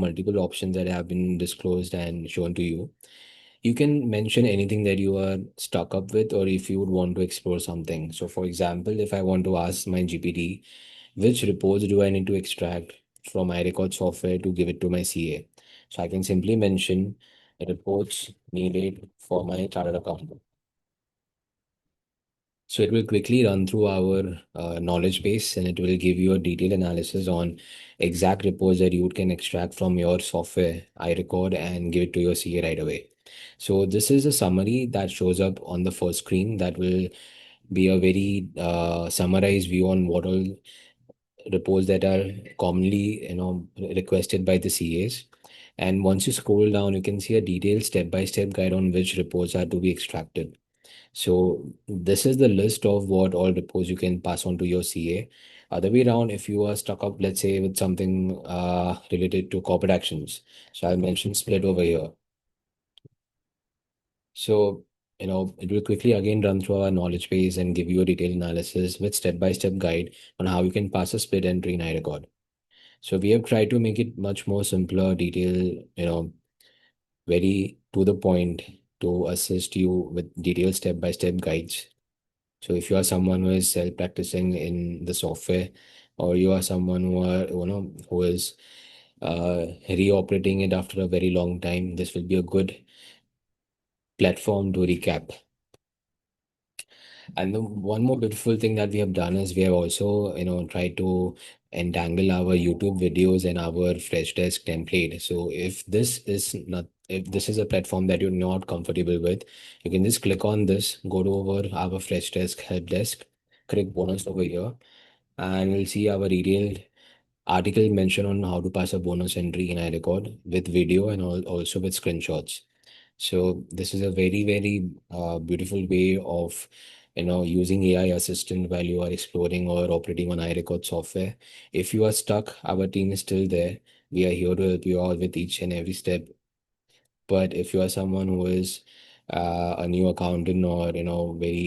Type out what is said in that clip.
multiple options that have been disclosed and shown to you. You can mention anything that you are stuck up with, or if you would want to explore something. So, for example, if I want to ask my GPT, which reports do I need to extract from iRecord software to give it to my CA? So, I can simply mention reports needed for my chartered accountant. So it will quickly run through our knowledge base, and it will give you a detailed analysis on exact reports that you can extract from your software, iRecord, and give it to your CA right away. So this is a summary that shows up on the first screen that will be a very summarized view on what all reports that are commonly requested by the CAs. And once you scroll down, you can see a detailed step-by-step guide on which reports are to be extracted. So this is the list of what all reports you can pass on to your CA. Other way around, if you are stuck up, let's say, with something related to corporate actions. So I'll mention split over here. So, it will quickly again run through our knowledge base and give you a detailed analysis with step-by-step guide on how you can pass a split entry in iRecord. So we have tried to make it much more simpler, detailed, very to the point to assist you with detailed step-by-step guides. So if you are someone who is self-practicing in the software, or you are someone who is reoperating it after a very long time, this will be a good platform to recap. And the one more beautiful thing that we have done is we have also, tried to entangle our YouTube videos and our Freshdesk template. So if this is a platform that you're not comfortable with, you can just click on this, go to over our Freshdesk help desk, click bonus over here, and we'll see our detailed article mention on how to pass a bonus entry in iRecord with video and also with screenshots. So this is a very, very beautiful way of using AI assistant while you are exploring or operating on iRecord software. If you are stuck, our team is still there. We are here to help you out with each and every step. But if you are someone who is a new accountant or very